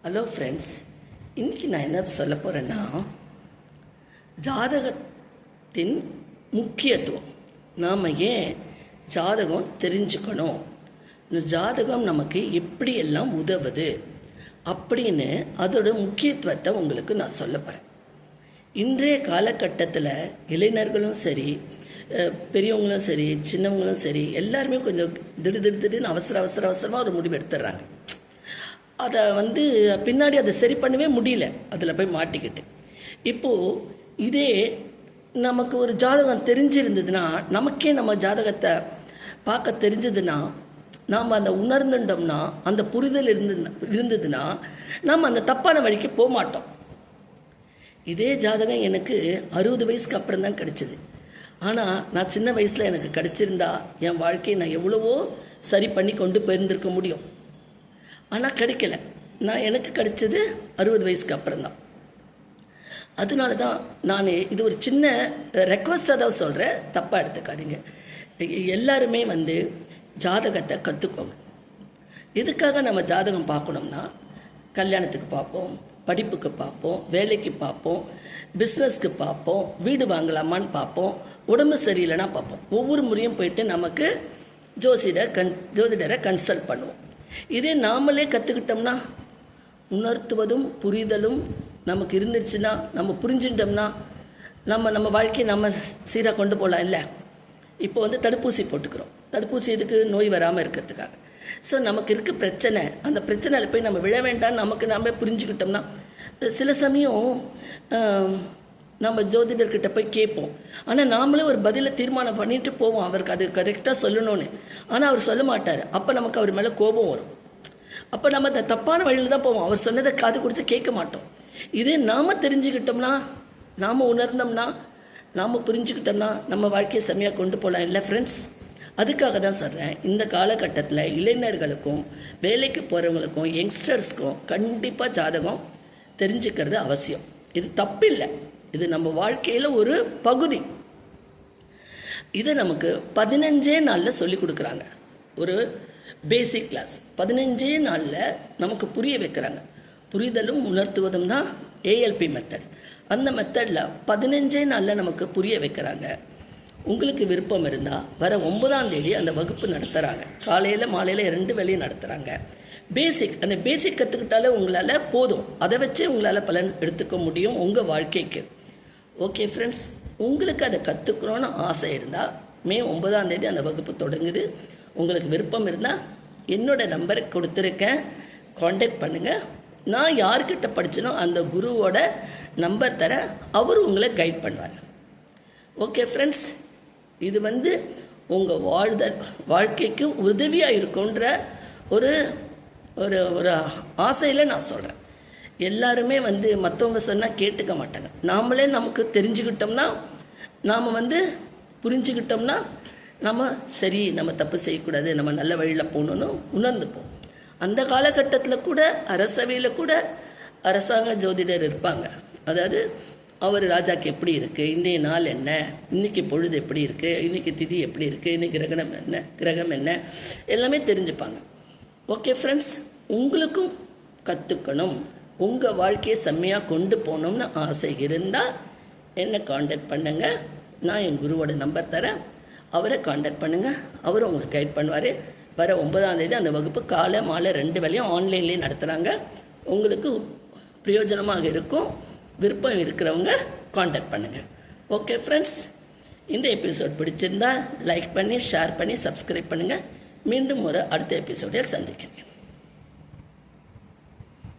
Hello friends, இன்றைக்கி நான் என்ன சொல்ல போகிறேன்னா, ஜாதகத்தின் முக்கியத்துவம். நாம் ஏன் ஜாதகம் தெரிஞ்சுக்கணும், இந்த ஜாதகம் நமக்கு எப்படியெல்லாம் உதவுது அப்படின்னு அதோட முக்கியத்துவத்தை உங்களுக்கு நான் சொல்ல போகிறேன். இன்றைய காலகட்டத்தில் இளைஞர்களும் சரி, பெரியவங்களும் சரி, சின்னவங்களும் சரி, எல்லாருமே கொஞ்சம் திடீர்னு அவசரமாக ஒரு முடிவு எடுத்துடுறாங்க. அதை பின்னாடி அதை சரி பண்ணவே முடியல, அதில் போய் மாட்டிக்கிட்டு. இப்போது இதே நமக்கு ஒரு ஜாதகம் தெரிஞ்சிருந்ததுன்னா, நமக்கே நம்ம ஜாதகத்தை பார்க்க தெரிஞ்சதுன்னா, நாம் அந்த உணர்ந்துட்டோம்னா, அந்த புரிதல் இருந்ததுன்னா நாம் அந்த தப்பான வழிக்கு போக மாட்டோம். இதே ஜாதகம் எனக்கு 60 வயசுக்கு அப்புறம் தான் கிடச்சிது. ஆனால் நான் சின்ன வயசில் எனக்கு கிடச்சிருந்தா என் வாழ்க்கையை நான் எவ்வளவோ சரி பண்ணி கொண்டு போயிருந்திருக்க முடியும். ஆனால் கிடைக்கல. எனக்கு கிடைச்சது 60 வயசுக்கு அப்புறம்தான். அதனால தான் நான் இது ஒரு சின்ன ரெக்வஸ்டாக தான் சொல்கிறேன், தப்பாக எடுத்துக்காதீங்க. எல்லாருமே ஜாதகத்தை கற்றுக்கோங்க. எதுக்காக நம்ம ஜாதகம் பார்க்கணும்னா, கல்யாணத்துக்கு பார்ப்போம், படிப்புக்கு பார்ப்போம், வேலைக்கு பார்ப்போம், பிஸ்னஸ்க்கு பார்ப்போம், வீடு வாங்கலாமான்னு பார்ப்போம், உடம்பு சரியில்லைன்னா பார்ப்போம். ஒவ்வொரு முறையும் போயிட்டு நமக்கு ஜோதிடரை கன்சல்ட் பண்ணுவோம். இதே நாமளே கற்றுக்கிட்டோம்னா, உணர்த்துவதும் புரிதலும் நமக்கு இருந்துச்சுன்னா, நம்ம புரிஞ்சுட்டோம்னா நம்ம வாழ்க்கையை நம்ம சீராக கொண்டு போகலாம். இல்லை, இப்போ தடுப்பூசி போட்டுக்கிறோம். தடுப்பூசி எதுக்கு? நோய் வராமல் இருக்கிறதுக்காக. ஸோ நமக்கு இருக்க பிரச்சனை, அந்த பிரச்சனையில் போய் நம்ம விழ வேண்டாம், நமக்கு நம்ம புரிஞ்சுக்கிட்டோம்னா, சில சமயம் நம்ம ஜோதிடர்கிட்ட போய் கேட்போம். ஆனால் நாமளே ஒரு பதிலை தீர்மானம் பண்ணிட்டு போவோம், அவருக்கு அது கரெக்டாக சொல்லணும்னு. ஆனால் அவர் சொல்ல மாட்டார். அப்போ நமக்கு அவர் மேலே கோபம் வரும். அப்போ நம்ம அந்த தப்பான வழியில் தான் போவோம், அவர் சொன்னதை காது கொடுத்து கேட்க மாட்டோம். இதே நாம் தெரிஞ்சுக்கிட்டோம்னா, நாம் உணர்ந்தோம்னா, நாம் புரிஞ்சுக்கிட்டோம்னா நம்ம வாழ்க்கையை செம்மையாக கொண்டு போகலாம். இல்லை ஃப்ரெண்ட்ஸ், அதுக்காக தான் சொல்கிறேன், இந்த காலகட்டத்தில் இளைஞர்களுக்கும் வேலைக்கு போகிறவங்களுக்கும் யங்ஸ்டர்ஸ்க்கும் கண்டிப்பாக ஜாதகம் தெரிஞ்சுக்கிறது அவசியம். இது தப்பில்லை, இது நம்ம வாழ்க்கையில் ஒரு பகுதி. இதை நமக்கு 15 நாளில் சொல்லி கொடுக்குறாங்க. ஒரு பேசிக் கிளாஸ் 15 நாளில் நமக்கு புரிய வைக்கிறாங்க. புரிதலும் உணர்த்துவதும் தான் ஏஎல்பி மெத்தட். அந்த மெத்தடில் 15 நாளில் நமக்கு புரிய வைக்கிறாங்க. உங்களுக்கு விருப்பம் இருந்தால் வர 9ஆம் தேதி அந்த வகுப்பு நடத்துகிறாங்க. காலையில் மாலையில் 2 வேளையும் நடத்துகிறாங்க. அந்த பேசிக் கற்றுக்கிட்டாலே உங்களால் போதும். அதை வச்சே உங்களால் பலன் எடுத்துக்க முடியும் உங்கள் வாழ்க்கைக்கு. ஓகே ஃப்ரெண்ட்ஸ், உங்களுக்கு அதை கற்றுக்கணுன்னு ஆசை இருந்தால் மே 9ஆம் தேதி அந்த வகுப்பு தொடங்குது. உங்களுக்கு விருப்பம் இருந்தால் என்னோடய நம்பரை கொடுத்துருக்கேன், காண்டாக்ட் பண்ணுங்கள். நான் யார்கிட்ட படித்தனோ அந்த குருவோட நம்பர் தரேன், அவர் உங்களை கைட் பண்ணுவார். ஓகே ஃப்ரெண்ட்ஸ், இது உங்கள் வாழ்க்கைக்கு உதவியாக இருக்குன்ற ஒரு ஒரு ஒரு ஆசையில் நான் சொல்கிறேன். எல்லாருமே மற்றவங்க சொன்னால் கேட்டுக்க மாட்டாங்க. நாமளே நமக்கு தெரிஞ்சுக்கிட்டோம்னா, நாம் புரிஞ்சுக்கிட்டோம்னா, நம்ம தப்பு செய்யக்கூடாது, நம்ம நல்ல வழியில் போகணுன்னு உணர்ந்துப்போம். அந்த காலகட்டத்தில் கூட அரசவையில் கூட அரசாங்க ஜோதிடர் இருப்பாங்க. அதாவது அவர் ராஜாக்கு எப்படி இருக்குது, இன்றைய நாள் என்ன, இன்றைக்கி பொழுது எப்படி இருக்குது, இன்றைக்கி திதி எப்படி இருக்குது, இன்றைக்கி கிரகம் என்ன எல்லாமே தெரிஞ்சுப்பாங்க. ஓகே ஃப்ரெண்ட்ஸ், உங்களுக்கும் கற்றுக்கணும், உங்கள் வாழ்க்கையை செம்மையாக கொண்டு போகணும்னு ஆசை இருந்தால் என்னை காண்டாக்ட் பண்ணுங்கள். நான் என் குருவோட நம்பர் தரேன், அவரை காண்டாக்ட் பண்ணுங்கள். அவரும் உங்களுக்கு கைட் பண்ணுவார். வர 9ஆம் தேதி அந்த வகுப்பு காலை மாலை 2 வேளையும் ஆன்லைன்லேயே நடத்துகிறாங்க. உங்களுக்கு பிரயோஜனமாக இருக்கும். விருப்பம் இருக்கிறவங்க காண்டாக்ட் பண்ணுங்கள். ஓகே ஃப்ரெண்ட்ஸ், இந்த எபிசோட் பிடிச்சிருந்தால் லைக் பண்ணி, ஷேர் பண்ணி, சப்ஸ்கிரைப் பண்ணுங்கள். மீண்டும் ஒரு அடுத்த எபிசோடில் சந்திக்கிறேன்.